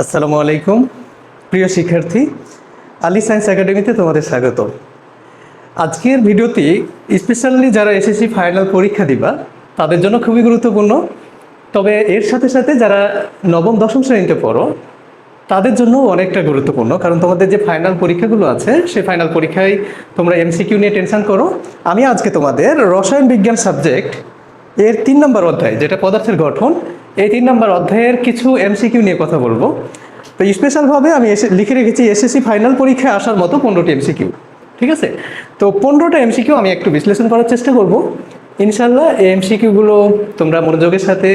আসসালামু আলাইকুম প্রিয় শিক্ষার্থী, আলী সায়েন্স একাডেমিতে তোমাদের স্বাগত। আজকের ভিডিওটি স্পেশালি যারা এসএসসি ফাইনাল পরীক্ষা দিবা তাদের জন্য খুবই গুরুত্বপূর্ণ। তবে এর সাথে সাথে যারা নবম দশম শ্রেণীতে পড়ো তাদের জন্য অনেকটা গুরুত্বপূর্ণ, কারণ তোমাদের যে ফাইনাল পরীক্ষাগুলো আছে সেই ফাইনাল পরীক্ষায় তোমরা এমসিকিউ নিয়ে টেনশন করো। আমি আজকে তোমাদের রসায়ন বিজ্ঞান সাবজেক্ট এর 3 নম্বর অধ্যায়, যেটা পদার্থের গঠন, এই 3 নম্বর অধ্যায়ের কিছু এমসিকিউ নিয়ে কথা বলবো। তো স্পেশালভাবে আমি লিখে রেখেছি এসএসসি ফাইনাল পরীক্ষায় আসার মতো 15টি এমসিকিউ। ঠিক আছে, তো 15টা এমসিকিউ আমি একটু বিশ্লেষণ করার চেষ্টা করব। ইনশাল্লাহ এই এমসিকিউগুলো তোমরা মনোযোগের সাথে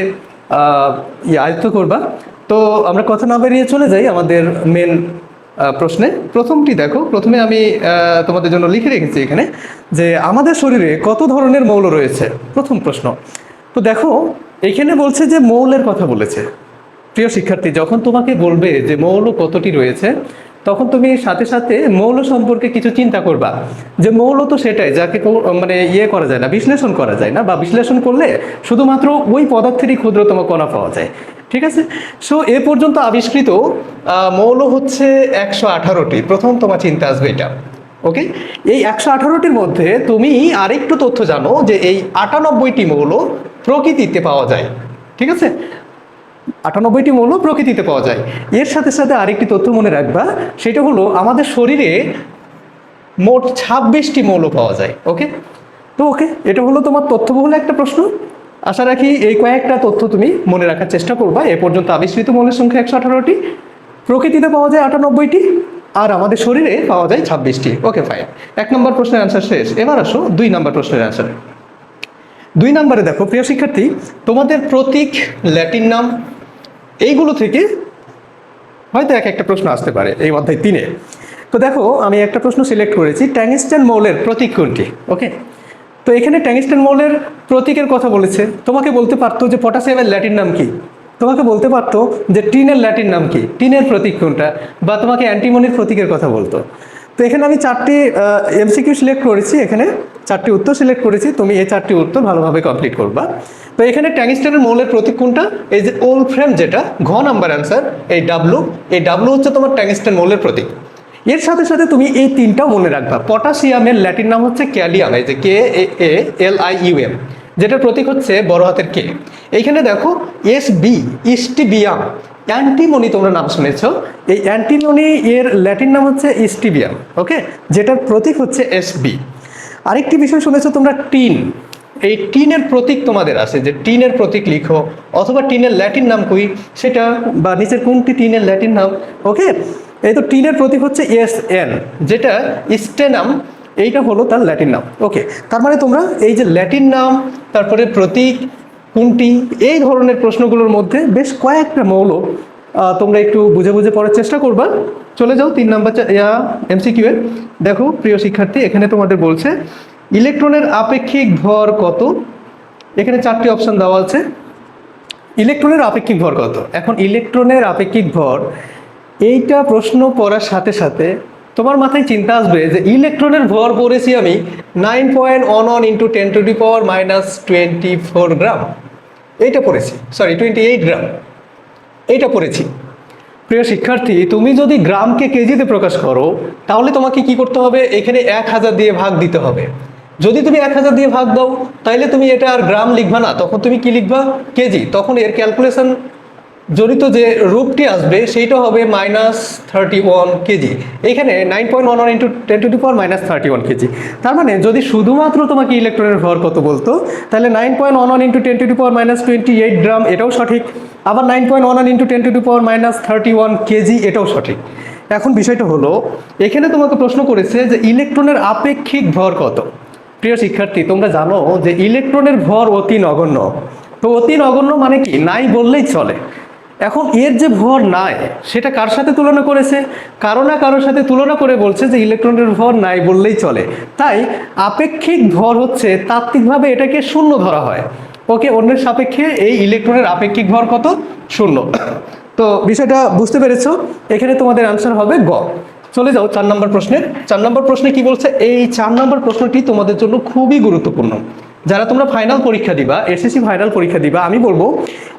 আয়ত্ত করবা। তো আমরা কথা না বেরিয়ে চলে যাই আমাদের মেন প্রশ্নে। প্রথমটি দেখো, প্রথমে আমি তোমাদের জন্য লিখে রেখেছি এখানে যে আমাদের শরীরে কত ধরনের মৌল রয়েছে। প্রথম প্রশ্ন। তো দেখো এইখানে বলছে যে মৌলের কথা বলেছে। প্রিয় শিক্ষার্থী, যখন তোমাকে বলবে যে মৌল কতটি রয়েছে তখন তুমি সাথে সাথে মৌল সম্পর্কে কিছু চিন্তা করবা যে মৌল তো সেটাই যাকে মানে করা যায় না, বিশ্লেষণ করা যায় না, বা বিশ্লেষণ করলে শুধুমাত্র ওই পদার্থেরই ক্ষুদ্রতম কণা পাওয়া যায়। ঠিক আছে, সো এ পর্যন্ত আবিষ্কৃত মৌল হচ্ছে 118টি। প্রথম তোমার চিন্তা আসবে এটা। ওকে, এই 118টির মধ্যে তুমি আরেকটু তথ্য জানো যে এই 98টি মৌল প্রকৃতিতে পাওয়া যায়। ঠিক আছে, 98টি মৌল প্রকৃতিতে পাওয়া যায়। এর সাথে সাথে আরেকটি তথ্য মনে রাখবা, সেটা হলো আমাদের শরীরে মোট 26টি মৌল পাওয়া যায়। ওকে, তো এটা হলো তোমার তথ্যবহুল একটা প্রশ্ন। আশা রাখি এই কয়েকটা তথ্য তুমি মনে রাখার চেষ্টা করবা। এ পর্যন্ত আবিষ্কৃত মৌলের সংখ্যা 118টি, প্রকৃতিতে পাওয়া যায় 98টি, আর আমাদের শরীরে পাওয়া যায় 26টি। ওকে ফাইন, 1 নম্বর প্রশ্নের অ্যান্সার শেষ। এবার আসো 2 নম্বর প্রশ্নের অ্যান্সারে। 2 নম্বরে দেখো প্রিয় শিক্ষার্থী, তোমাদের প্রতীক, ল্যাটিন নাম, এইগুলো থেকে হয়তো একটা প্রশ্ন আসতে পারে এই অধ্যায় 3-এ। তো দেখো আমি একটা প্রশ্ন সিলেক্ট করেছি, ট্যাংস্টেন মৌলের প্রতীক কোনটি। ওকে, তো এখানে ট্যাংস্টেন মৌলের প্রতীকের কথা বলেছে। তোমাকে বলতে পারতো যে পটাশিয়ামের ল্যাটিন নাম কি, তোমাকে বলতে পারতো যে টিনের ল্যাটিন নাম কি, টিনের প্রতীক কোনটা, বা তোমাকে অ্যান্টিমনির প্রতীকের কথা বলতো। তো এখানে আমি 4টি এমসিকিউ সিলেক্ট করেছি, এখানে 4টি উত্তর সিলেক্ট করেছি। তুমি এই 4টি উত্তর ভালোভাবে কমপ্লিট করবা। তো এখানে ট্যাংস্টেনের মৌলের প্রতীক কোনটা, এই যে ওলফ্রেম, যেটা ঘ নাম্বার অ্যান্সার, এই ডাব্লু হচ্ছে তোমার ট্যাংস্টেন মৌলের প্রতীক। এর সাথে সাথে তুমি এই 3টাও মনে রাখবা। পটাশিয়ামের ল্যাটিন নাম হচ্ছে ক্যালিয়াম, এই যে KALIUM, যেটার প্রতীক হচ্ছে বড় হাতের কে। এইখানে দেখো SB, ইস্টিবিয়াম। অ্যান্টিমনি তোমরা নাম শুনেছ, এই অ্যান্টিমনি এর ল্যাটিন নাম হচ্ছে ইস্টিবিয়াম। ওকে, যেটার প্রতীক হচ্ছে SB। আরেকটি বিষয় শুনেছো তোমরা, টিন। এই টিনের প্রতীক তোমাদের আছে, যে টিনের প্রতীক লিখো, অথবা টিনের ল্যাটিন নাম কই সেটা, বা নিচের কোনটি টিনের ল্যাটিন নাম। ওকে, এই তো টিনের প্রতীক হচ্ছে SN, যেটা স্টেনাম, এইটা হলো তার ল্যাটিন নাম। ওকে, তার মানে তোমরা এই যে ল্যাটিন নাম, তারপরে প্রতীক কোনটি, এই ধরনের প্রশ্নগুলোর মধ্যে বেশ কয়েকটা মৌল তোমরা একটু বুঝে বুঝে পড়ার চেষ্টা করবা। চলে যাও 3 নম্বর এমসিকিউ এর। দেখো প্রিয় শিক্ষার্থী, এখানে তোমাদের বলছে ইলেকট্রনের আপেক্ষিক ভর কত। এখানে 4টি অপশন দেওয়া আছে। ইলেকট্রনের আপেক্ষিক ভর কত? এখন ইলেকট্রনের আপেক্ষিক ভর, এইটা প্রশ্ন পড়ার সাথে সাথে তোমার মাথায় চিন্তা আসবে যে ইলেকট্রনের ভর পড়েছি আমি 9.11 × 10⁻²4 গ্রাম, এইটা পড়েছি, সরি 28 গ্রাম, এইটা পড়েছি। প্রিয় শিক্ষার্থী, তুমি যদি গ্রামকে কেজিতে প্রকাশ করো তাহলে তোমাকে কি করতে হবে, এখানে 1000 দিয়ে ভাগ দিতে হবে। যদি তুমি 1000 দিয়ে ভাগ দাও তাহলে তুমি এটা আর গ্রাম লিখবা না, তখন তুমি কি লিখবা, কেজি। তখন এর ক্যালকুলেশন জড়িত যে রূপটি আসবে সেইটা হবে -31 কেজি। এইখানে 9.11 × 10⁻³ কেজি। তার মানে যদি শুধুমাত্র তোমাকে ইলেকট্রনের ভর কত বলতো, তাহলে 9.11 × 10⁻28 গ্রাম, এটাও সঠিক। আবার 9.11 × 10⁻31 কেজি, এটাও সঠিক। এখন বিষয়টা হলো, এখানে তোমাকে প্রশ্ন করেছে যে ইলেকট্রনের আপেক্ষিক ভর কত। প্রিয় শিক্ষার্থী, তোমরা জানো যে ইলেকট্রনের ভর অতি নগণ্য। তো অতি নগণ্য মানে কি, নাই বললেই চলে। এখন এর যে ভর নাই, সেটা কার সাথে তুলনা করেছে, কারো না কারোর সাথে তুলনা করে বলছে যে ইলেকট্রনের ভর নাই বললেই চলে। তাই আপেক্ষিক ভর হচ্ছে, তাত্ত্বিকভাবে এটাকে 0 ধরা হয়। ওকে, অন্যের সাপেক্ষে এই ইলেকট্রনের আপেক্ষিক ভর কত, 0। তো বিষয়টা বুঝতে পেরেছো। এখানে তোমাদের আনসার হবে গ। চলে যাও 4 নম্বর প্রশ্নে। 4 নম্বর প্রশ্নে কি বলছে, এই 4 নম্বর প্রশ্নটি তোমাদের জন্য খুবই গুরুত্বপূর্ণ। যারা তোমরা ফাইনাল পরীক্ষা দিবা, এসএসসি ফাইনাল পরীক্ষা দিবা, আমি বলবো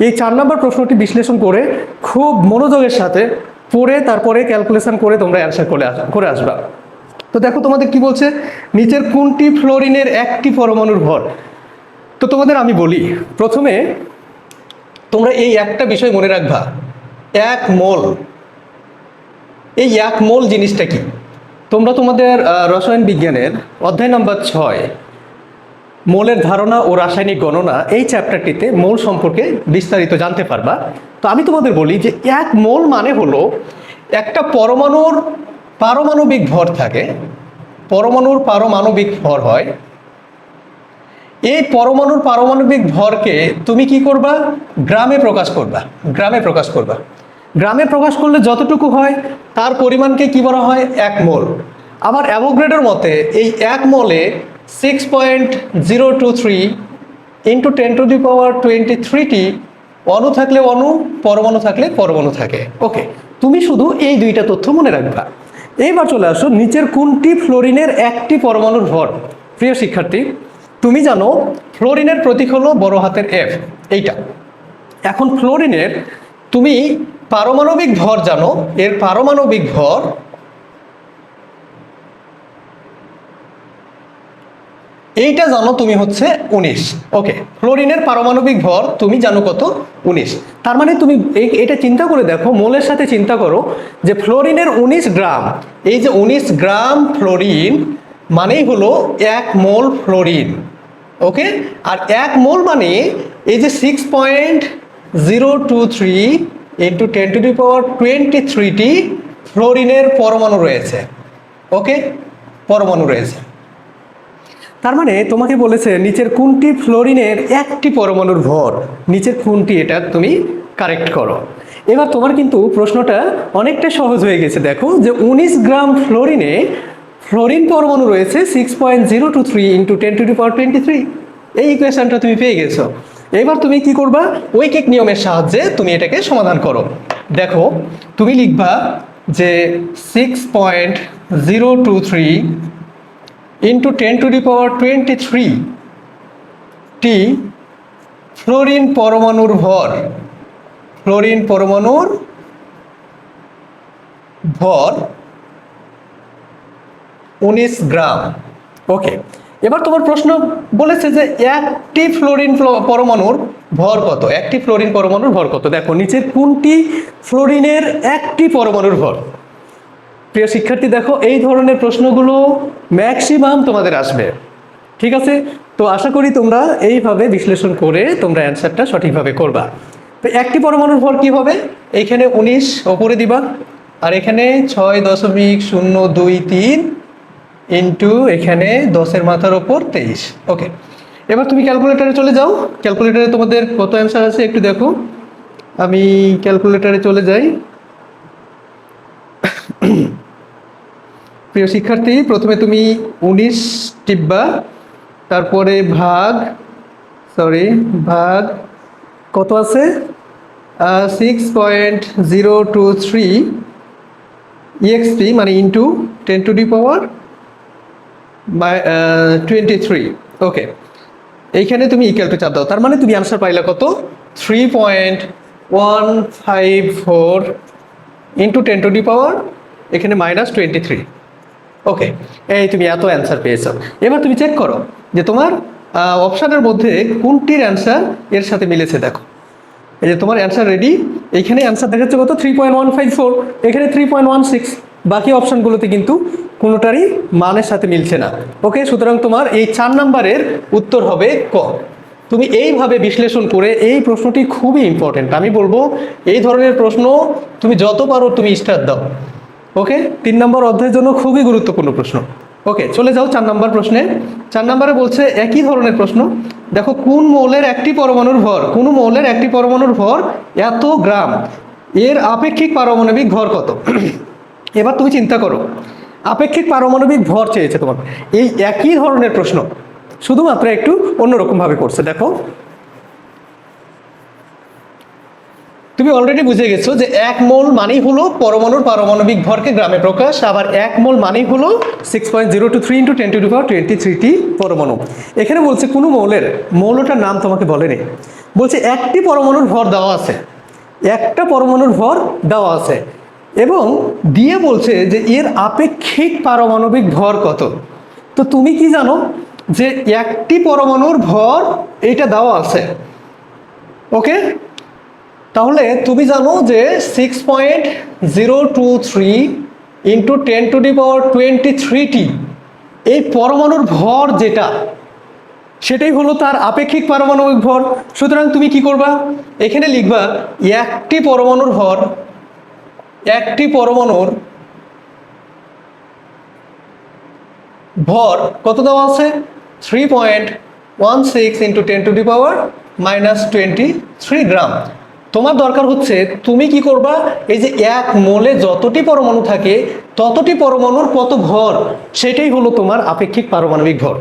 এই 4 নম্বর প্রশ্নটি বিশ্লেষণ করে খুব মনোযোগের সাথে পড়ে তারপরে ক্যালকুলেশন করে তোমরা অ্যান্সার করে আসবা। তো দেখো তোমাদের কি বলছে, নিচের কোনটি ফ্লোরিনের একটি পরমাণুর ভর। তো তোমাদের আমি বলি, প্রথমে তোমরা এই একটা বিষয় মনে রাখবা, 1 মোল। এই 1 মোল জিনিসটা কি তোমরা তোমাদের রসায়ন বিজ্ঞানের অধ্যায় নাম্বার 6 মোলের ধারণা ও রাসায়নিক গণনা এই চ্যাপ্টারটিতে মোল সম্পর্কে বিস্তারিত জানতে পারবা। তো আমি তোমাদের বলি যে 1 মোল মানে হলো একটা পরমাণুর পারমাণবিক ভর থাকে, পরমাণুর পারমাণবিক ভর হয়। এই পরমাণুর পারমাণবিক ভরকে তুমি কি করবা, গ্রামে প্রকাশ করবা। গ্রামে প্রকাশ করলে যতটুকু হয় তার পরিমাণকে কি বলা হয়, 1 মোল। আবার অ্যাভোগাড্রোর মতে এই 1 মোলে 6.023 ইন্টু 10⁻23টি অণু থাকলে অণু, পরমাণু থাকলে পরমাণু থাকে। ওকে, তুমি শুধু এই দুইটা তথ্য মনে রাখবা। এইবার চলে আসো, নিচের কোনটি ফ্লোরিনের একটি পরমাণুর ভর। প্রিয় শিক্ষার্থী, তুমি জানো ফ্লোরিনের প্রতীক হলো বড় হাতের F, এইটা। এখন ফ্লোরিনের তুমি পারমাণবিক ভর জানো, এর পারমাণবিক ভর এইটা জানো তুমি হচ্ছে 19। ওকে, ফ্লোরিনের পারমাণবিক ভর তুমি জানো কত, 19। তার মানে তুমি এটা চিন্তা করে দেখো, মোলের সাথে চিন্তা করো যে ফ্লোরিনের 19 গ্রাম, এই যে 19 গ্রাম ফ্লোরিন মানেই হলো 1 মোল ফ্লোরিন। ওকে, আর 1 মোল মানে এই যে 6.023 ইন্টু 10⁻23টি ফ্লোরিনের পরমাণু রয়েছে। ওকে, পরমাণু রয়েছে। তার মানে তোমাকে বলেছে নিচের কোনটি ফ্লোরিনের একটি পরমাণুর ভর, নিচের কোনটি, এটা তুমি কারেক্ট করো। এবার তোমার কিন্তু প্রশ্নটা অনেকটা সহজ হয়ে গেছে। দেখো যে 19 গ্রাম ফ্লোরিনে ফ্লোরিন পরমাণু রয়েছে 6.023 ইন্টু 10⁻23। এই ইকুয়েশনটা তুমি পেয়ে গেছো। এবার তুমি কি করবা, ঐকিক নিয়মের সাহায্যে তুমি এটাকে সমাধান করো। দেখো তুমি লিখবা যে 6.023 ইন্টু 10⁻23টি ফ্লোরিন পরমাণুর ভর, ফ্লোরিন পরমাণুর ভর 19 গ্রাম। ওকে, এবার তোমার প্রশ্ন বলেছে যে একটি ফ্লোরিন পরমাণুর ভর কত, একটি ফ্লোরিন পরমাণুর ভর কত। দেখো নিচের কোনটি ফ্লোরিনের একটি পরমাণুর ভর। প্রিয় শিক্ষার্থী, দেখো এই ধরনের প্রশ্নগুলো ম্যাক্সিমাম তোমাদের আসবে, ঠিক আছে। তো আশা করি তোমরা এইভাবে বিশ্লেষণ করে তোমরা অ্যান্সারটা সঠিকভাবে করবা। তো একটি পরমাণুর ভর কি হবে, এইখানে 19 ওপরে দিবা, আর এখানে 6.023 ইন্টু এখানে 10-এর মাথার ওপর 23। ওকে, এবার তুমি ক্যালকুলেটারে চলে যাও। ক্যালকুলেটারে তোমাদের কত অ্যান্সার আছে একটু দেখো। আমি ক্যালকুলেটারে চলে যাই। প্রিয় শিক্ষার্থী, প্রথমে তুমি 19 টিপবা, তারপরে ভাগ কত আছে, 6.023 exp মানে ইন্টু 10⁻23। ওকে, এইখানে তুমি ইকুয়াল টু চাপ দাও, তার মানে তুমি আনসার পাইলা কত, 3.154 ইন্টু 10⁻, এখানে -23। ওকে, এই তুমি এত অ্যান্সার পেয়েছো। এবার তুমি চেক করো যে তোমার অপশানের মধ্যে কোনটির অ্যান্সার এর সাথে মিলেছে। দেখো এই যে তোমার অ্যান্সার রেডি, এইখানে অ্যান্সার দেখাচ্ছে কত, 3.154, এখানে 3.16। বাকি অপশানগুলোতে কিন্তু কোনোটারই মানের সাথে মিলছে না। ওকে, সুতরাং তোমার এই 4 নম্বরের উত্তর হবে ক। তুমি এইভাবে বিশ্লেষণ করে, এই প্রশ্নটি খুবই ইম্পর্টেন্ট, আমি বলবো এই ধরনের প্রশ্ন তুমি যত পারো তুমি স্টার দাও। ওকে, 3 নম্বর অধ্যায়ের জন্য খুবই গুরুত্বপূর্ণ প্রশ্ন। ওকে, চলে যাও 4 নম্বর প্রশ্নে। 4 নম্বরে বলছে একই ধরনের প্রশ্ন। দেখো কোন মৌলের একটি পরমাণুর ভর, কোন মৌলের একটি পরমাণুর ভর এত গ্রাম, এর আপেক্ষিক পারমাণবিক ভর কত। এবার তুমি চিন্তা করো, আপেক্ষিক পারমাণবিক ভর চেয়েছে তোমার, এই একই ধরনের প্রশ্ন শুধুমাত্র একটু অন্যরকম ভাবে করছে। দেখো তুমি অলরেডি বুঝে গেছো যে 1 মোল মানেই হলো পরমাণুর পারমাণবিক ভরকে গ্রামে প্রকাশ, আবার 1 মোল মানেই হলো 6.023 × 10⁻23টি পরমাণু। এখানে বলছে কোনো মৌলটার নাম তোমাকে বলেনি, বলছে একটি পরমাণুর ভর দেওয়া আছে, একটা পরমাণুর ভর দেওয়া আছে এবং দিয়ে বলছে যে এর আপেক্ষিক পারমাণবিক ভর কত। তো তুমি কি জানো যে একটি পরমাণুর ভর এইটা দেওয়া আছে, ওকে? তাহলে তুমি জানো যে 6.023 × 10⁻23টি এই পরমাণুর ভর যেটা, সেটাই হলো তার আপেক্ষিক পারমাণবিক ভর। সুতরাং তুমি কি করবা, এখানে লিখবা একটি পরমাণুর ভর, একটি পরমাণুর ভর কত দেওয়া আছে, 3.16 × 10⁻23 গ্রাম। তোমার দরকার হচ্ছে তুমি কি করবা, এই যে 1 মোলে যতটি পরমাণু থাকে ততটি পরমাণুর কত ভর, সেটাই হলো তোমার আপেক্ষিক পারমাণবিক ভর।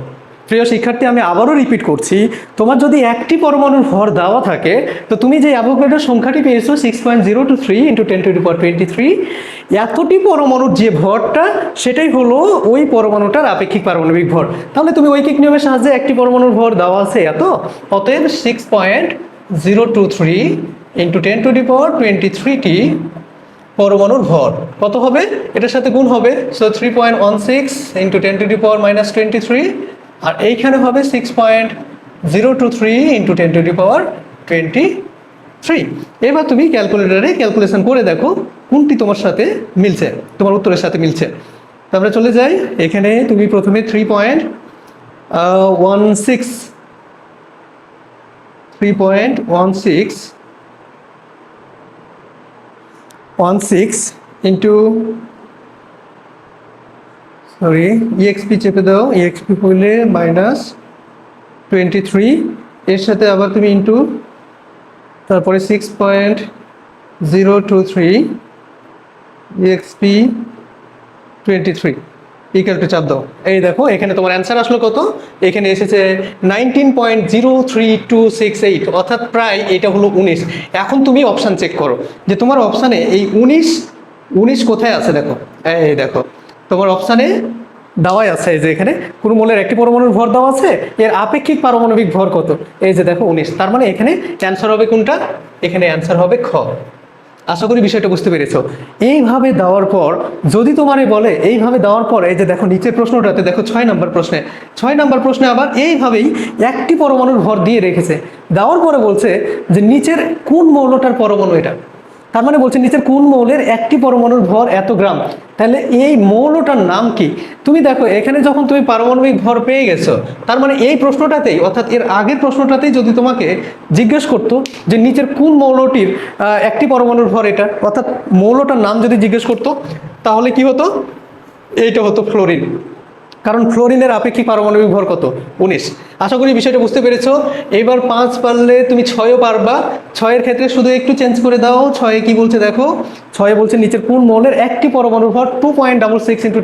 প্রিয় শিক্ষার্থী, আমি আবারও রিপিট করছি, তোমার যদি একটি পরমাণুর ভর দেওয়া থাকে তো তুমি যে অ্যাভোগাড্রোর সংখ্যাটি পেয়েছো 6.023 × 10⁻23, এতটি পরমাণুর যে ভরটা সেটাই হলো ওই পরমাণুটার আপেক্ষিক পারমাণবিক ভর। তাহলে তুমি ঐকিক নিয়মের সাহায্যে একটি পরমাণুর ভর দেওয়া আছে এত, অতএব 6.023 × 10⁻23টি পরমাণুর ভর কত হবে, এটার সাথে গুণ হবে, সো 3.16 × 10⁻23, আর এইখানে হবে 6.023 × 10⁻23। এবার তুমি ক্যালকুলেটরে ক্যালকুলেশন করে দেখো কোনটি তোমার সাথে মিলছে, তোমার উত্তরের সাথে মিলছে। তো আমরা চলে যাই, এখানে তুমি প্রথমে 3.16 ইন্টু EXP চেপে দাও, EXP হইলে -23, এর সাথে আবার তুমি ইন্টু, তারপরে 6.023 EXP 23 ইকুয়াল টু চাপ দাও। এই দেখো এখানে তোমার অ্যান্সার আসলো কত, এখানে এসেছে 19.03268, অর্থাৎ প্রায় এটা হলো 19। এখন তুমি অপশান চেক করো যে তোমার অপশানে এই 19 কোথায় আছে। দেখো এই দেখো তোমার অপশানে দেওয়াই আছে, এই যে এখানে কোনো মোলের একটি পরমাণুর ভর দেওয়া আছে, এর আপেক্ষিক পারমাণবিক ভর কত, এই যে দেখো 19। তার মানে এখানে অ্যান্সার হবে কোনটা, এখানে অ্যান্সার হবে খ। আশা করি বিষয়টা বুঝতে পেরেছো। এইভাবে দেওয়ার পর যদি তোমারে বলে, এইভাবে দেওয়ার পর এই যে দেখো নিচের প্রশ্নটাতে দেখো 6 নম্বর প্রশ্নে আবার এইভাবেই একটি পরমাণুর ভর দিয়ে রেখেছে, দেওয়ার পরে বলছে যে নিচের কোন মৌলটার পরমাণু এটা। তার মানে বলছে নিচের কোন মৌলের একটি পরমাণুর ভর এত গ্রাম, তাহলে এই মৌলটার নাম কি। তুমি দেখো এখানে যখন তুমি পারমাণবিক ভর পেয়ে গেছো, তার মানে এই প্রশ্নটাতেই অর্থাৎ এর আগের প্রশ্নটাতেই যদি তোমাকে জিজ্ঞেস করতো যে নিচের কোন মৌলটির একটি পরমাণুর ভর এটা, অর্থাৎ মৌলটার নাম যদি জিজ্ঞেস করতো, তাহলে কি হতো, এইটা হতো ফ্লোরিন। কারণ ফ্লোরিনের আপেক্ষিক পারমাণবিক ভর কত, 19। আশা করি বিষয়টা বুঝতে পেরেছো। এবার 5 পারলে তুমি 6ও পারবা। 6-এর ক্ষেত্রে শুধু একটু চেঞ্জ করে দাও। 6-এ কি বলছে দেখো, 6-এ বলছে নিচের কোন মৌলের একটি পরমাণুর ভর 2.66 ×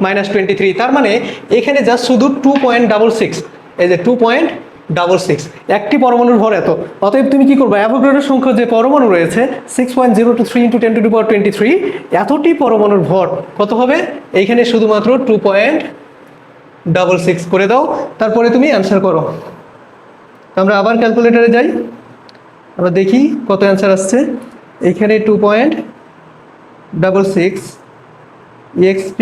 10⁻23। তার মানে এখানে জাস্ট শুধু 2.66, এই যে 2.66, একটি পরমাণুর ভর এত। অতএব তুমি কি করবে, অ্যাভোগাড্রোর সংখ্যা যে পরমাণু রয়েছে 6.023 × 10⁻23, এতটি পরমাণুর ভর কত হবে, এইখানে শুধুমাত্র 2.66 করে দাও, তারপরে তুমি অ্যান্সার করো। আমরা আবার ক্যালকুলেটরে যাই, আমরা দেখি কত অ্যান্সার আসছে। এইখানে 2.66 EXP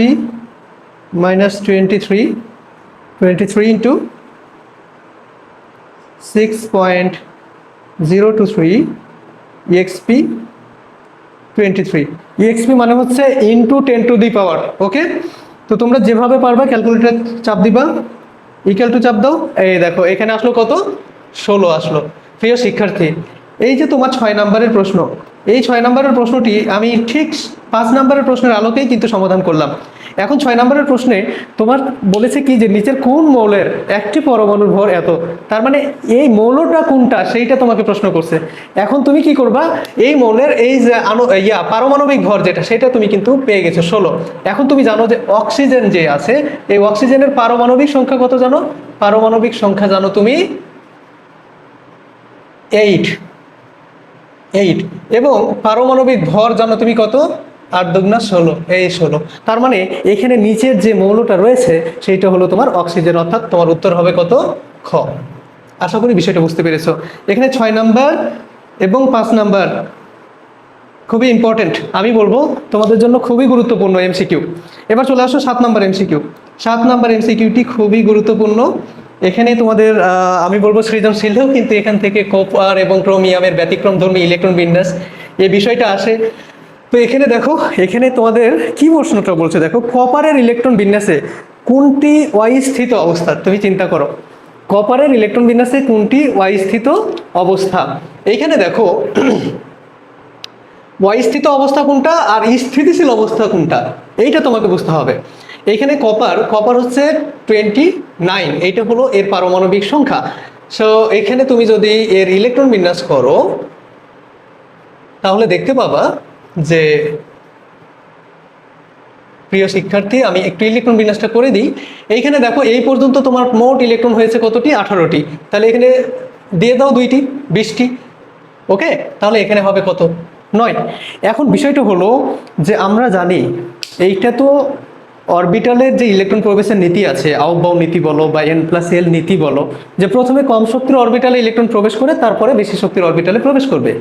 -23 ইন্টু 6.023 EXP 23, EXP মানে হচ্ছে ইন্টু 10⁻, ওকে। তো তোমরা যেভাবে পারবা ক্যালকুলেটর চাপ দিবা, ইকুয়াল টু চাপ দাও, এই দেখো এখানে আসলো কত, 16 আসলো। প্রিয় শিক্ষার্থী, এই যে তোমার 6 নম্বরের প্রশ্ন, এই 6 নম্বরের প্রশ্নটি আমি ঠিক 5 নম্বরের প্রশ্নের আলোকেই কিন্তু সমাধান করলাম। এখন 6 নম্বরের প্রশ্নে তোমার বলেছে কি যে নিচের কোন মৌলের একটি পরমাণুর ভর এত, তার মানে এই মৌলটা কোনটা সেইটা তোমাকে প্রশ্ন করছে। এখন তুমি কি করবা, এই মৌলের এই যে পারমাণবিক ভর যেটা, সেটা তুমি কিন্তু পেয়ে গেছো 16। এখন তুমি জানো যে অক্সিজেন যে আছে, এই অক্সিজেনের পারমাণবিক সংখ্যা কত জানো, পারমাণবিক সংখ্যা জানো তুমি 8। 8 এবং পারমাণবিক ভর জানো তুমি কত? 8 দুগুণা 16, এই 16। তার মানে এখানে নিচের যে মৌলটা রয়েছে সেইটা হলো তোমার অক্সিজেন, অর্থাৎ তোমার উত্তর হবে কত? খ। আশা করি বিষয়টা বুঝতে পেরেছো। এখানে 6 নাম্বার এবং 5 নাম্বার খুবই ইম্পর্টেন্ট, আমি বলবো তোমাদের জন্য খুবই গুরুত্বপূর্ণ এমসিকিউ। এবার চলে আসো 7 নাম্বার এমসিকিউ। 7 নাম্বার এমসিকিউটি খুবই গুরুত্বপূর্ণ। এখানে তোমাদের আমি বলবো সৃজনশীলেও কিন্তু এখান থেকে কপার এবং ক্রোমিয়ামের ব্যতিক্রমধর্মী ইলেকট্রন বিন্যাস এই বিষয়টা আসে। তো এখানে দেখো, এখানে তোমাদের কি প্রশ্নটা বলছে দেখো, কপারের ইলেকট্রন বিন্যাসে কোনটি ওয়াই স্থিত অবস্থা? তুমি চিন্তা করো, কপারের ইলেকট্রন বিন্যাসে কোনটি ওয়াই স্থিত অবস্থা? এইখানে দেখো ওয়াই স্থিত অবস্থা কোনটা আর স্থিতিশীল অবস্থা কোনটা, এইটা তোমাকে বুঝতে হবে। এইখানে কপার হচ্ছে 29, এইটা হলো এর পারমাণবিক সংখ্যা। সো এখানে তুমি যদি এর ইলেকট্রন বিন্যাস করো তাহলে দেখতে পাবা যে, প্রিয় শিক্ষার্থী আমি একটু ইলেকট্রন বিন্যাসটা করে দিই। এইখানে দেখো এই পর্যন্ত তোমার মোট ইলেকট্রন হয়েছে কতটি? 18টি। তাহলে এখানে দিয়ে দাও 2টি, 20টি। ওকে, তাহলে এখানে হবে কত? 9। এখন বিষয়টা হলো যে আমরা জানি এইটা তো অরবিটালের যে ইলেকট্রন প্রবেশের নীতি আছে, আউবাউ নীতি বলো বা n+l নীতি বলো, যে প্রথমে কম শক্তির অরবিটালে ইলেকট্রন প্রবেশ করে তারপরে বেশি শক্তির অরবিটালে প্রবেশ করবে।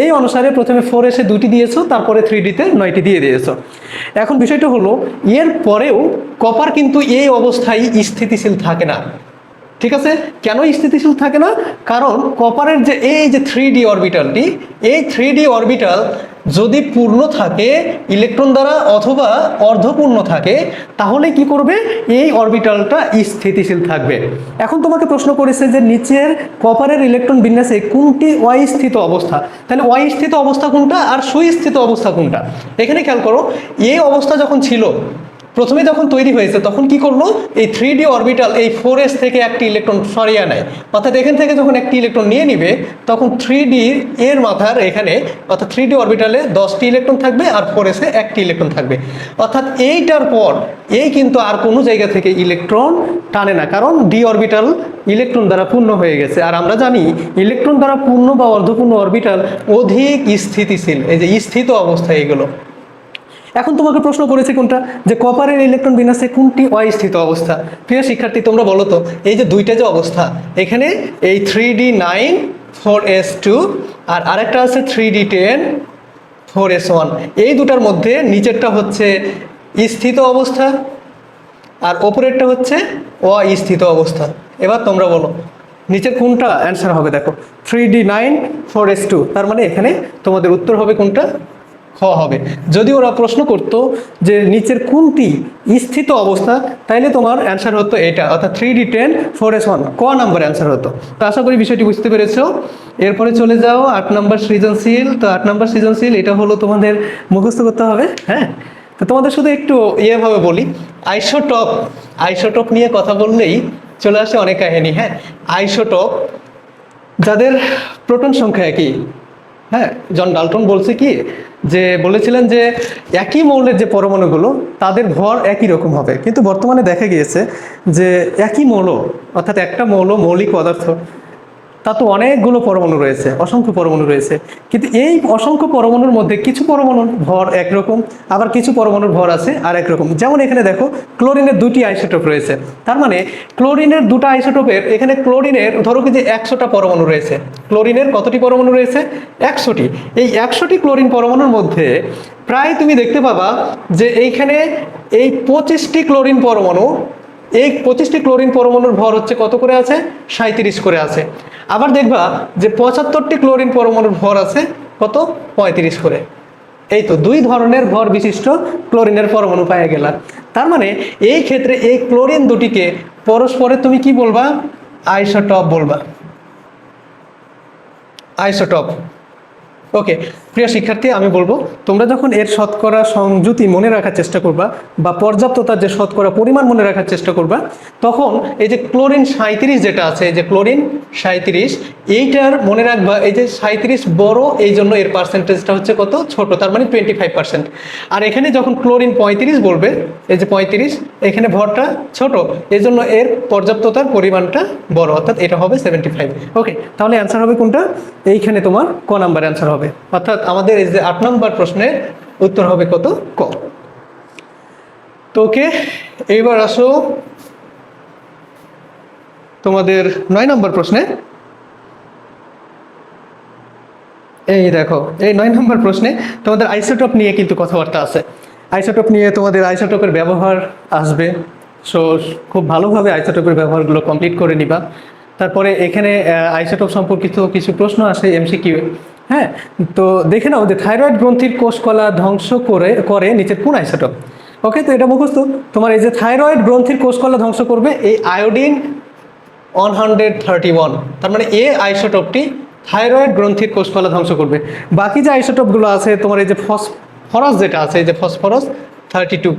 এই অনুসারে প্রথমে 4s এ 2টি দিয়েছো, তারপরে 3d তে 9টি দিয়ে দিয়েছো। এখন বিষয়টা হলো এর পরেও কপার কিন্তু এই অবস্থায় স্থিতিশীল থাকে না। ঠিক আছে, কেন স্থিতিশীল থাকে না? কারণ কপারের যে এই যে 3d অরবিটালটি, এই 3d অরবিটাল যদি পূর্ণ থাকে ইলেকট্রন দ্বারা অথবা অর্ধপূর্ণ থাকে, তাহলে কি করবে? এই অরবিটালটা স্থিতিশীল থাকবে। এখন তোমাকে প্রশ্ন করেছে যে নিচের কপারের ইলেকট্রন বিন্যাসে কোনটি ওয়াই স্থিত অবস্থা, তাহলে ওয়াই স্থিত অবস্থা কোনটা আর সুস্থিত অবস্থা কোনটা? এখানে খেয়াল করো, এই অবস্থা যখন ছিল, প্রথমে যখন তৈরি হয়েছে তখন কি করলো? এই 3d অরবিটাল এই 4s থেকে একটি ইলেকট্রন সরিয়ে নেয়, অর্থাৎ এখান থেকে যখন একটি ইলেকট্রন নিয়ে নিবে তখন 3d এর মাথার এখানে, অর্থাৎ 3d অরবিটালে 10টি ইলেকট্রন থাকবে আর 4s এ একটি ইলেকট্রন থাকবে। অর্থাৎ এইটার পর এই কিন্তু আর কোনো জায়গা থেকে ইলেকট্রন টানে না, কারণ d অরবিটাল ইলেকট্রন দ্বারা পূর্ণ হয়ে গেছে। আর আমরা জানি ইলেকট্রন দ্বারা পূর্ণ বা অর্ধপূর্ণ অরবিটাল অধিক স্থিতিশীল, এই যে স্থিত অবস্থা এগুলো। এখন তোমাকে প্রশ্ন করেছে কোনটা, যে কপারের ইলেকট্রন বিন্যাসে কোনটি অস্থিত অবস্থা? প্রিয় শিক্ষার্থী তোমরা বলো তো, এই যে দুইটা যে অবস্থা, এখানে এই 3d9 4s2 আর আরেকটা আছে 3d10 4s1, এই দুটার মধ্যে নিচেরটা হচ্ছে স্থিত অবস্থা আর ওপরেরটা হচ্ছে অস্থিত অবস্থা। এবার তোমরা বলো নিচের কোনটা অ্যান্সার হবে? দেখো 3d9 4s2, তার মানে এখানে তোমাদের উত্তর হবে কোনটা? খ হবে। যদি ওরা প্রশ্ন করতো যে নিচের কোনটি স্থিত অবস্থা, তাইলে তোমার অ্যান্সার হতো এটা, অর্থাৎ 3d10 4s1 ক নাম্বার অ্যান্সার হতো। তো আশা করি বিষয়টি বুঝতে পেরেছো। এরপরে চলে যাও 8 নাম্বার সৃজনশীল। তো 8 নাম্বার সৃজনশীল এটা হলো তোমাদের মুখস্থ করতে হবে। হ্যাঁ, তো তোমাদের শুধু একটু ইয়েভাবে বলি, আইসোটপ নিয়ে কথা বললেই চলে আসে অনেক কাহিনী। হ্যাঁ, আইসোটপ যাদের প্রোটন সংখ্যা একই। হ্যাঁ, জন ডাল্টন বলছে কি, যে বলেছিলেন যে একই মৌলের যে পরমাণুগুলো তাদের ভর একই রকম হবে, কিন্তু বর্তমানে দেখা গিয়েছে যে একই মৌল, অর্থাৎ একটা মৌল মৌলিক পদার্থ, তা তো অনেকগুলো পরমাণু রয়েছে, অসংখ্য পরমাণু রয়েছে, কিন্তু এই অসংখ্য পরমাণুর মধ্যে কিছু পরমাণুর ভর একরকম, আবার কিছু পরমাণুর ভর আছে আর একরকম। যেমন এখানে দেখো ক্লোরিনের 2টি আইসোটোপ রয়েছে, তার মানে ক্লোরিনের 2টা আইসোটোপের, এখানে ক্লোরিনের ধরো কি যে 100টা পরমাণু রয়েছে, ক্লোরিনের কতটি পরমাণু রয়েছে? 100টি। এই 100টি ক্লোরিন পরমাণুর মধ্যে প্রায় তুমি দেখতে পাবা যে এইখানে এই 25টি ক্লোরিন পরমাণু, এই 25টি ক্লোরিন পরমাণুর ভর হচ্ছে কত করে আছে? 37 করে আছে। আবার দেখবা যে 75টি ক্লোরিন পরমাণুর ভর আছে কত? 35 করে। এই তো দুই ধরনের ভর বিশিষ্ট ক্লোরিনের পরমাণু পাওয়া গেল। তার মানে এই ক্ষেত্রে এই ক্লোরিন দুটিকে পরস্পরে তুমি কি বলবা? আইসোটপ বলবা, আইসোটপ। ওকে, প্রিয় শিক্ষার্থী আমি বলবো তোমরা যখন এর শতকরা সংযুতি মনে রাখার চেষ্টা করবা বা পর্যাপ্ততার যে শতকরা পরিমাণ মনে রাখার চেষ্টা করবা, তখন এই যে ক্লোরিন 37 যেটা আছে, এই যে ক্লোরিন 37, এইটার মনে রাখবা এই যে 37 বড়, এই জন্য এর পার্সেন্টেজটা হচ্ছে কত? ছোট, তার মানে 25%। আর এখানে যখন ক্লোরিন 35 বলবে, এই যে 35, এখানে ভরটা ছোট, এই জন্য এর পর্যাপ্ততার পরিমাণটা বড়, অর্থাৎ এটা হবে 75। ওকে, তাহলে অ্যান্সার হবে কোনটা? এইখানে তোমার ক নাম্বার অ্যান্সার হবে। হবে, অর্থাৎ আমাদের এই যে 8 নম্বর প্রশ্নের উত্তর হবে কত? ক। তো ওকে, এইবার আসো তোমাদের 9 নম্বর প্রশ্নে। এই দেখো, এই 9 নম্বর প্রশ্নে তোমাদের আইসোটোপ নিয়ে কিন্তু কথাবার্তা আছে। আইসোটোপ নিয়ে তোমাদের আইসোটোপের ব্যবহার আসবে। সো খুব ভালোভাবে আইসোটোপের ব্যবহারগুলো কমপ্লিট করে নিবা। তারপরে এখানে আইসোটোপ সম্পর্কিত কিছু প্রশ্ন আসে এমসিকিউ। হ্যাঁ, তো দেখে নাও যে থাইরয়েড গ্রন্থির কোষকলা ধ্বংস করে নিচের কোন আইসোটোপ? ওকে, তো এটা মুখস্থ। তোমার এই যে থাইরয়েড গ্রন্থির কোষকলা ধ্বংস করবে এই আয়োডিন 131, তার মানে এই আইসোটোপটি থাইরয়েড গ্রন্থির কোষকলা ধ্বংস করবে। বাকি যে আইসোটোপগুলো আছে তোমার এই যে ফসফরাস যেটা আছে, এই যে ফসফরাস 32,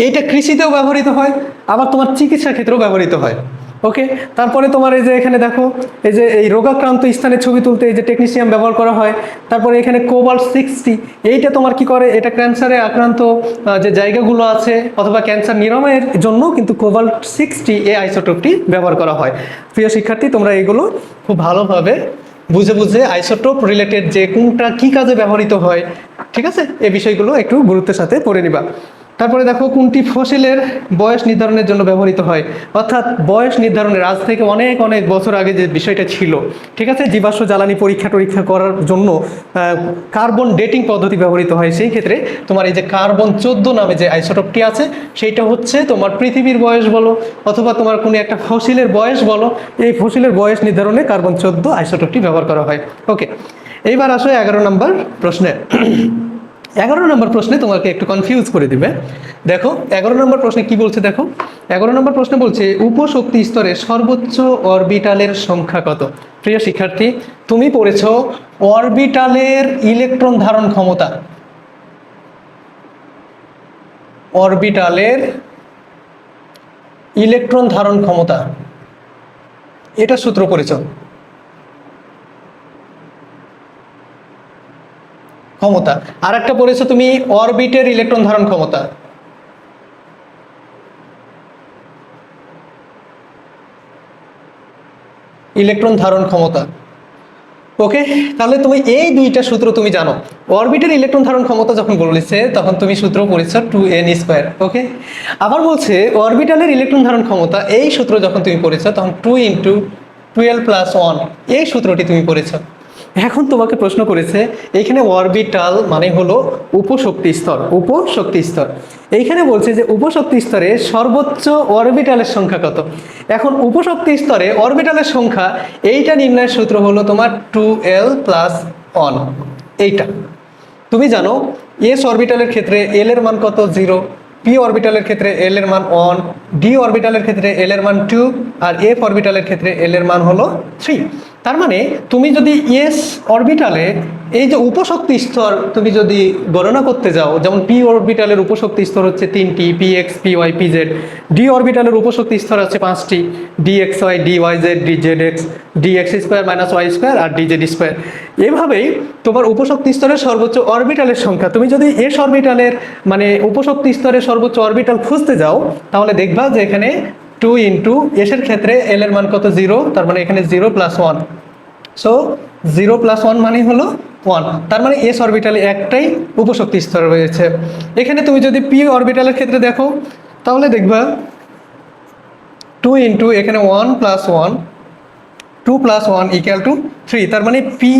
এইটা কৃষিতেও ব্যবহৃত হয়, আবার তোমার চিকিৎসা ক্ষেত্রেও ব্যবহৃত হয়। ওকে, তারপরে তোমার এই যে এখানে দেখো, এই যে এই রোগাক্রান্ত স্থানে ছবি তুলতে এই যে টেকনিশিয়াম ব্যবহার করা হয়। তারপরে এখানে কোবাল্ট 60, এইটা তোমার কি করে, এটা ক্যান্সারে আক্রান্ত যে জায়গাগুলো আছে অথবা ক্যান্সার নিরাময়ের জন্য কিন্তু কোবাল্ট 60 এই আইসোটোপটি ব্যবহার করা হয়। প্রিয় শিক্ষার্থী, তোমরা এগুলো খুব ভালোভাবে বুঝে বুঝে আইসোটোপ রিলেটেড যে কোনটা কী কাজে ব্যবহৃত হয়, ঠিক আছে, এই বিষয়গুলো একটু গুরুত্বের সাথে পড়ে নিবা। তারপরে দেখো কোনটি ফসিলের বয়স নির্ধারণের জন্য ব্যবহৃত হয়, অর্থাৎ বয়স নির্ধারণের আজ থেকে অনেক অনেক বছর আগে যে বিষয়টা ছিল, ঠিক আছে, জীবাশ্ম জ্বালানি পরীক্ষা করার জন্য কার্বন ডেটিং পদ্ধতি ব্যবহৃত হয়। সেই ক্ষেত্রে তোমার এই যে কার্বন 14 নামে যে আইসোটোপটি আছে সেইটা হচ্ছে তোমার পৃথিবীর বয়স বলো অথবা তোমার কোনো একটা ফসিলের বয়স বলো, এই ফসিলের বয়স নির্ধারণে কার্বন 14 আইসোটোপটি ব্যবহার করা হয়। ওকে, এইবার আসো 11 নম্বর প্রশ্নে। 11 নম্বর প্রশ্নে তোমাকে একটু কনফিউজ করে দিবে। দেখো 11 নম্বর প্রশ্নে কি বলছে, দেখো 11 নম্বর প্রশ্নে বলছে উপশক্তি স্তরে সর্বোচ্চ অরবিটালের সংখ্যা কত? প্রিয় শিক্ষার্থী, তুমি পড়েছো অরবিটালের ইলেকট্রন ধারণ ক্ষমতা, অরবিটালের ইলেকট্রন ধারণ ক্ষমতা, এটা সূত্র পড়েছো। ক্ষমতা আর একটা পড়েছো তুমি অরবিটের ইলেকট্রন ধারণ ক্ষমতা। ইলেকট্রন ধারণ ক্ষমতা। ওকে, তাহলে তুমি এই দুইটা সূত্র তুমি জানো। অরবিটের ইলেকট্রন ধারণ ক্ষমতা যখন বলেছে তখন তুমি সূত্র পড়েছো 2n²। ওকে, আবার বলছে অরবিটালের ইলেকট্রন ধারণ ক্ষমতা, এই সূত্র যখন তুমি পড়েছো তখন 2 × 12 + 1 এই সূত্রটি তুমি পড়েছো। এখন তোমাকে প্রশ্ন করেছে এইখানে অরবিটাল মানে হলো উপশক্তি স্তর, উপশক্তি স্তর। এইখানে বলছে যে উপশক্তি স্তরে সর্বোচ্চ অরবিটালের সংখ্যা কত। এখন উপশক্তি স্তরে অরবিটালের সংখ্যা এইটা নির্ণয়ের সূত্র হলো তোমার 2l + 1। এইটা তুমি জানো এস অরবিটালের ক্ষেত্রে এল এর মান কত? 0, পি অরবিটালের ক্ষেত্রে এল এর মান 1, ডি অরবিটালের ক্ষেত্রে এল এর মান 2, আর এফ অরবিটালের ক্ষেত্রে এল এর মান হলো 3। তার মানে তুমি যদি এস অরবিটালে এই যে উপশক্তি স্তর তুমি যদি গণনা করতে যাও, যেমন পি অরবিটালের উপশক্তি স্তর হচ্ছে 3টি, p x, p y, p z. D অরবিটালের উপশক্তি স্তর আছে 5টি, d x y, d y z, d z x, d x square minus y square আর ডি জেড স্কোয়ার। এভাবেই তোমার উপশক্তি স্তরের সর্বোচ্চ অরবিটালের সংখ্যা, তুমি যদি এস অরবিটালের মানে উপশক্তি স্তরের সর্বোচ্চ অরবিটাল খুঁজতে যাও তাহলে দেখবা যে এখানে 2 × এস এর ক্ষেত্রে এল এর মান কত? 0, তার মানে এখানে 0 + 1। সো 0 + 1 মানে হলো 1, তার মানে এস অরবিটালে একটাই উপশক্তি স্তর রয়েছে। এখানে তুমি যদি পি অরবিটালের ক্ষেত্রে দেখো তাহলে দেখবা 2 × এখানে 1 + 1, 2 + 1 = 3, তার মানে পি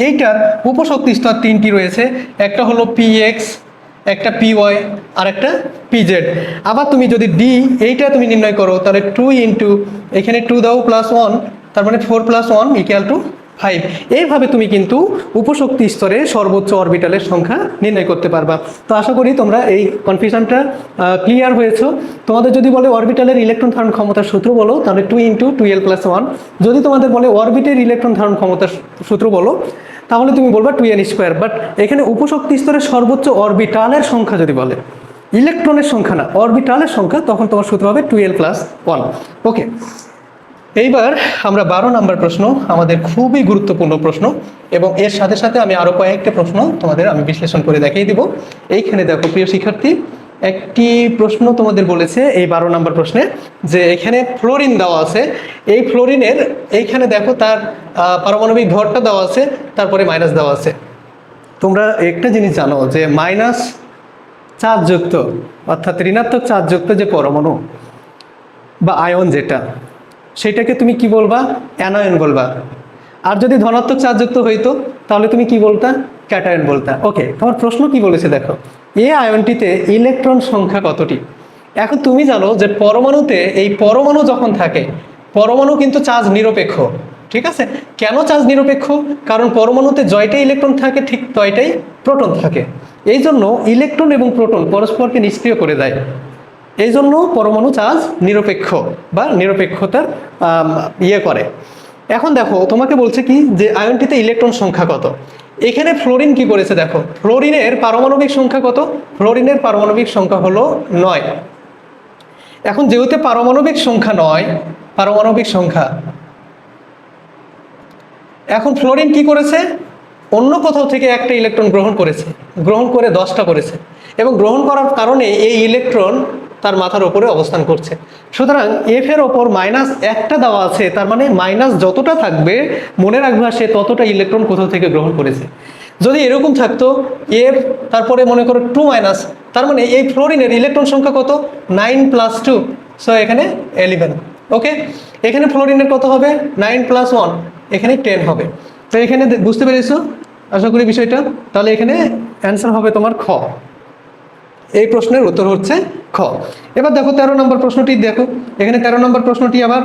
এইটার উপশক্তি স্তর 3টি রয়েছে, একটা হলো পি এক্স, একটা পি ওয়াই আর একটা পি জেড। আবার তুমি যদি ডি এইটা তুমি নির্ণয় করো তাহলে 2 × এখানে 2 দাও +1, তার মানে 4 + 1 = 5। এইভাবে তুমি কিন্তু উপশক্তি স্তরে সর্বোচ্চ অরবিটালের সংখ্যা নির্ণয় করতে পারবা। তো আশা করি তোমরা এই কনফিউশনটা ক্লিয়ার হয়েছো। তোমাদের যদি বলে অরবিটালের ইলেকট্রন ধারণ ক্ষমতার সূত্র বলো তাহলে 2 × 12 + 1। যদি তোমাদের বলে অরবিটের ইলেকট্রন ধারণ ক্ষমতার সূত্র বলো তাহলে তুমি বলবা 2n²। বাট এখানে উপশক্তি স্তরের সর্বোচ্চ অরবিটালের সংখ্যা যদি বলে, ইলেকট্রনের সংখ্যা না, অরবিটালের সংখ্যা, তখন তোমার সূত্র হবে 12 + 1। ওকে, এইবার আমরা 12 নম্বর প্রশ্ন, আমাদের খুবই গুরুত্বপূর্ণ প্রশ্ন, এবং এর সাথে সাথে আমি আরও কয়েকটা প্রশ্ন তোমাদের আমি বিশ্লেষণ করে দেখিয়ে দিব। এইখানে দেখো প্রিয় শিক্ষার্থী, একটি প্রশ্ন তোমাদের বলেছে এই 12 নম্বর প্রশ্নে, যে এখানে ফ্লোরিন দেওয়া আছে, এই ফ্লোরিনের এইখানে দেখো তার পারমাণবিক ভরটা দেওয়া আছে, তারপরে মাইনাস দেওয়া আছে। তোমরা একটা জিনিস জানো যে মাইনাস চার্জযুক্ত অর্থাৎ ঋণাত্মক চার্জযুক্ত যে পরমাণু বা আয়ন যেটা, সেটাকে তুমি কি বলবা? অ্যানায়ন বলবা। আর যদি ধনাত্মক চার্জযুক্ত হইতো তাহলে তুমি কি বলতা? ক্যাটায়ন বলতা। ওকে, তোমার প্রশ্ন কি বলেছে দেখো, এই আয়নটিতে ইলেকট্রন সংখ্যা কতটি? এখন তুমি জানো যে পরমাণুতে, এই পরমাণু যখন থাকে, পরমাণু কিন্তু চার্জ নিরপেক্ষ, ঠিক আছে? কেন চার্জ নিরপেক্ষ? কারণ পরমাণুতে জয়টাই ইলেকট্রন থাকে ঠিক তয়টাই প্রোটন থাকে। এই জন্য ইলেকট্রন এবং প্রোটন পরস্পরকে নিষ্ক্রিয় করে দেয়। এই জন্য পরমাণু চার্জ নিরপেক্ষ বা নিরপেক্ষতার করে। এখন দেখো তোমাকে বলছে কি যে আয়নটিতে ইলেকট্রন সংখ্যা কত। এখানে ফ্লোরিন কি করেছে দেখো, ফ্লোরিনের পারমাণবিক সংখ্যা কত? ফ্লোরিনের পারমাণবিক সংখ্যা হলো 9। এখন যেহেতু পারমাণবিক সংখ্যা 9, পারমাণবিক সংখ্যা, এখন ফ্লোরিন কি করেছে? অন্য কোথাও থেকে একটা ইলেকট্রন গ্রহণ করেছে, গ্রহণ করে 10টা করেছে, এবং গ্রহণ করার কারণে এই ইলেকট্রন তার মাথার উপরে অবস্থান করছে। সুতরাং এফ এর ওপর মাইনাস একটা দেওয়া আছে, তার মানে মাইনাস যতটা থাকবে মনে রাখবা সে ততটা ইলেকট্রন কোথাও থেকে গ্রহণ করেছে। যদি এরকম থাকতো এফ তারপরে মনে করো 2 মাইনাস, তার মানে এই ফ্লোরিনের ইলেকট্রন সংখ্যা কত? 9 + 2, সো এখানে 11। ওকে, এখানে ফ্লোরিনের কত হবে? 9 + 1, এখানে 10 হবে। তো এখানে বুঝতে পেরেছো আশা করি বিষয়টা। তাহলে এখানে অ্যান্সার হবে তোমার খ। এই প্রশ্নের উত্তর হচ্ছে খ। এবার দেখো 13 নম্বর প্রশ্নটি দেখো, এখানে 13 নম্বর প্রশ্নটি আবার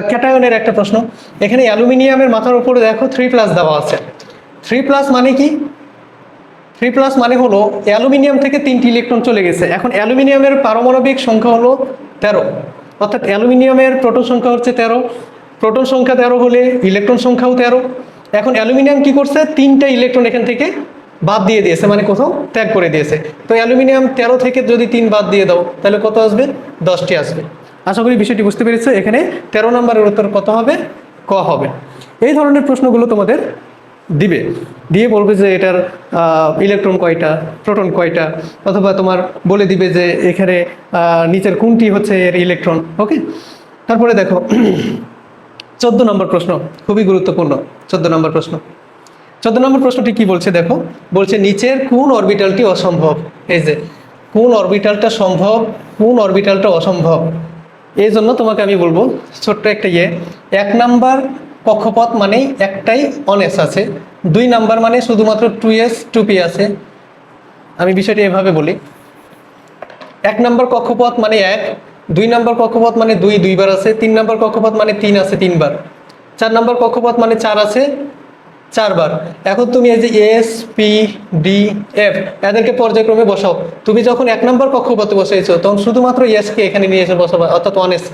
ক্যাটায়নের একটা প্রশ্ন। এখানে অ্যালুমিনিয়ামের মাথার উপরে দেখো 3+ দেওয়া আছে। 3+ মানে কি? 3+ মানে হলো অ্যালুমিনিয়াম থেকে 3টি ইলেকট্রন চলে গেছে। এখন অ্যালুমিনিয়ামের পারমাণবিক সংখ্যা হলো 13, অর্থাৎ অ্যালুমিনিয়ামের প্রোটন সংখ্যা হচ্ছে 13। প্রোটন সংখ্যা 13 হলে ইলেকট্রন সংখ্যাও 13। এখন অ্যালুমিনিয়াম কি করছে? 3টা ইলেকট্রন এখান থেকে বাদ দিয়ে দিয়েছে, মানে কোথাও ত্যাগ করে দিয়েছে। তো অ্যালুমিনিয়াম 13 থেকে যদি 3 বাদ দিয়ে দাও তাহলে কত আসবে? 10টি আসবে। আশা করি বিষয়টি বুঝতে পেরেছো। এখানে 13 নম্বরের উত্তর কত হবে? ক হবে। এই ধরনের প্রশ্নগুলো তোমাদের দিবে, দিয়ে বলবে যে এটার ইলেকট্রন কয়টা, প্রোটন কয়টা, অথবা তোমার বলে দিবে যে এখানে নিচের কোনটি হচ্ছে এর ইলেকট্রন। ওকে, তারপরে দেখো 14 নম্বর প্রশ্ন, খুবই গুরুত্বপূর্ণ 14 নম্বর প্রশ্ন। 14 নম্বর প্রশ্নটি কি বলছে দেখো, বলছে নিচের কোন অরবিটালটি অসম্ভব? এই যে কোন অরবিটালটা সম্ভব, কোন অরবিটালটা অসম্ভব, এই জন্য তোমাকে আমি বলবো ছোট্ট একটা 1 নাম্বার কক্ষপথ মানেই একটাই অনেস আছে, 2 নাম্বার মানে শুধুমাত্র 2s 2p আছে। আমি বিষয়টি এভাবে বলি, 1 নাম্বার কক্ষপথ মানে 1, 2 নাম্বার কক্ষপথ মানে 2 2বার আছে, 3 নাম্বার কক্ষপথ মানে 3 আছে 3বার, 4 নাম্বার কক্ষপথ মানে 4 আছে 4বার। এখন তুমি এই যে এস পি ডি এফ এদেরকে পর্যায়ক্রমে বসাও। তুমি যখন 1 নম্বর কক্ষপথে বসেছো তখন শুধুমাত্র এসকে এখানে নিয়ে এসে বসাবা, অর্থাৎ 1s।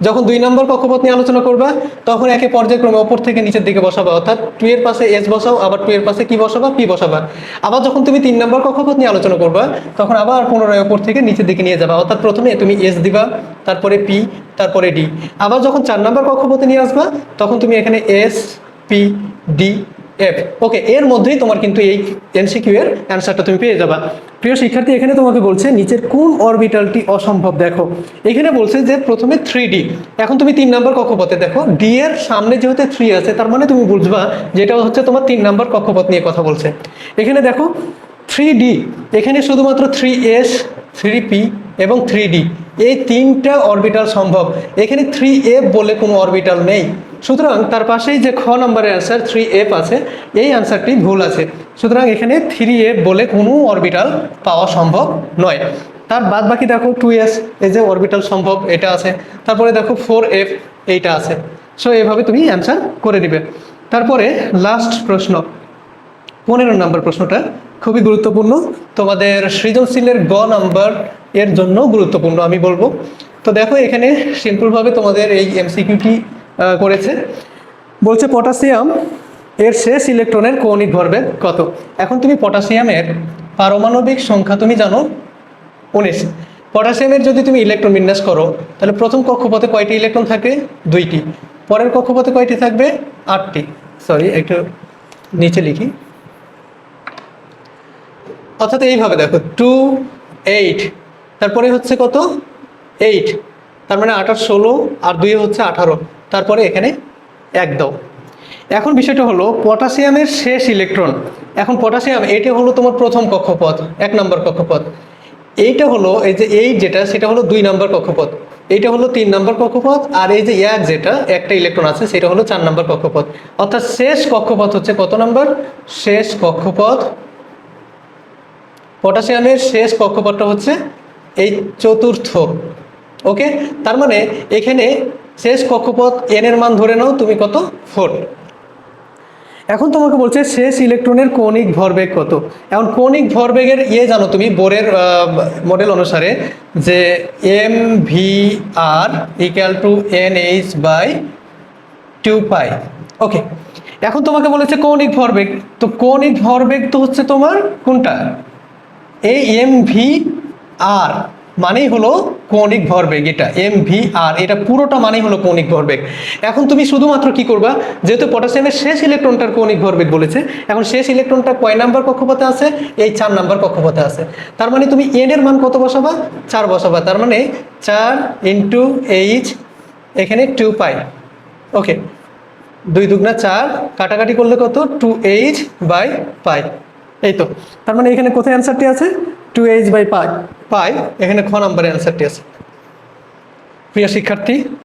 যখন 2 নম্বর কক্ষপথ নিয়ে আলোচনা করবা তখন একে পর্যায়ক্রমে ওপর থেকে নিচের দিকে বসাবা, অর্থাৎ 2 এর পাশে এস বসাও, আবার 2 এর পাশে কি বসাবা? পি বসাবা। আবার যখন তুমি 3 নম্বর কক্ষপথ নিয়ে আলোচনা করবা তখন আবার পুনরায় ওপর থেকে নিচের দিকে নিয়ে যাবা, অর্থাৎ প্রথমে তুমি এস দিবা, তারপরে পি, তারপরে ডি। আবার যখন 4 নম্বর কক্ষপথে নিয়ে আসবা তখন তুমি এখানে এস পি ডি এফ। ওকে, এর মধ্যেই তোমার কিন্তু এই এমসিকিউ এর অ্যান্সারটা তুমি পেয়ে যাবা। প্রিয় শিক্ষার্থী, এখানে তোমাকে বলছে নিচের কোন অরবিটালটি অসম্ভব। দেখো এখানে বলছে যে প্রথমে 3D। এখন তুমি 3 নম্বর কক্ষপথে দেখো ডি এর সামনে যেহেতু 3 আছে তার মানে তুমি বুঝবা যেটা হচ্ছে তোমার 3 নম্বর কক্ষপথ নিয়ে কথা বলছে। এখানে দেখো 3D, এখানে শুধুমাত্র 3s 3p এবং 3d এই 3টা অরবিটাল সম্ভব। এখানে 3f বলে কোনো অরবিটাল নেই, সুতরাং তার পাশেই যে খ নম্বরের অ্যান্সার 3f আছে এই অ্যান্সারটি ভুল আছে। সুতরাং এখানে 3f বলে কোনো অরবিটাল পাওয়া সম্ভব নয়। তার বাদ বাকি দেখো 2s এই যে অরবিটাল সম্ভব এটা আছে, তারপরে দেখো 4f এইটা আছে। সো এভাবে তুমি অ্যান্সার করে দিবে। তারপরে লাস্ট প্রশ্ন 15 নম্বর প্রশ্নটা খুবই গুরুত্বপূর্ণ, তোমাদের সৃজনশীলের গ নাম্বার এর জন্য গুরুত্বপূর্ণ আমি বলবো। তো দেখো এখানে সিম্পলভাবে তোমাদের এই এমসিকিউটি করেছে, বলছে পটাশিয়াম এর শেষ ইলেকট্রনের কৌণিক ভরবেগ কত। এখন তুমি পটাশিয়ামের পারমাণবিক সংখ্যা তুমি জানো 19। পটাশিয়ামের যদি তুমি ইলেকট্রন বিন্যাস করো তাহলে প্রথম কক্ষপথে কয়টি ইলেকট্রন থাকবে? 2টি। পরের কক্ষপথে কয়টি থাকবে? 8টি। সরি একটু নিচে লিখি, অর্থাৎ এইভাবে দেখো 2 8 তারপরে হচ্ছে কত 8, তার মানে 8 আর 16 আর 2 হচ্ছে 18, তারপরে এখানে 1 দাও। এখন বিষয়টা হলো পটাশিয়ামের শেষ ইলেকট্রন। এখন পটাশিয়াম এটা হলো তোমার প্রথম কক্ষপথ, 1 নম্বর কক্ষপথ। এইটা হলো এই যে 8 যেটা, সেটা হলো 2 নম্বর কক্ষপথ। এইটা হলো 3 নম্বর কক্ষপথ, আর এই যে 1 যেটা একটা ইলেকট্রন আছে সেটা হলো 4 নম্বর কক্ষপথ। অর্থাৎ শেষ কক্ষপথ হচ্ছে কত নম্বর? শেষ কক্ষপথ, পটাশিয়ামের শেষ কক্ষপথটা হচ্ছে এই চতুর্থ। ওকে, তার মানে এখানে শেষ কক্ষপথ n এর মান ধরে নাও তুমি কত 4। এখন তোমাকে বলছে শেষ ইলেকট্রনের কৌণিক ভরবেগ কত। এখন কৌণিক ভরবেগের জানো তুমি বোরের মডেল অনুসারে যে mvr = nh/2π। ওকে, এখন তোমাকে বলেছে কৌণিক ভরবেগ, তো কৌণিক ভরবেগ তো হচ্ছে তোমার কোনটা, এই mvr মানেই হলো কৌণিক ভরবেগ, এটা mvr, এটা পুরোটা মানেই হলো কৌণিক ভরবেগ। এখন তুমি শুধুমাত্র কি করবা, যেহেতু পটাশিয়ামের শেষ ইলেকট্রনটার কৌণিক ভরবেগ বলেছে, এখন শেষ ইলেকট্রনটা কয় নাম্বার কক্ষপথে আছে, এই 4 নাম্বার কক্ষপথে আছে। তার মানে তুমি n এর মান কত বসাবা, 4 বসাবা, তার মানে 4 × h, এখানে 2π। ওকে, 2 দুগুণা 4, কাটাকাটি করলে কত 2h/π। এই তো, তার মানে এখানে কোথায় অ্যান্সারটি আছে, 2h/π, এখানে খ নাম্বারে অ্যান্সারটি আছে। প্রিয় শিক্ষার্থী,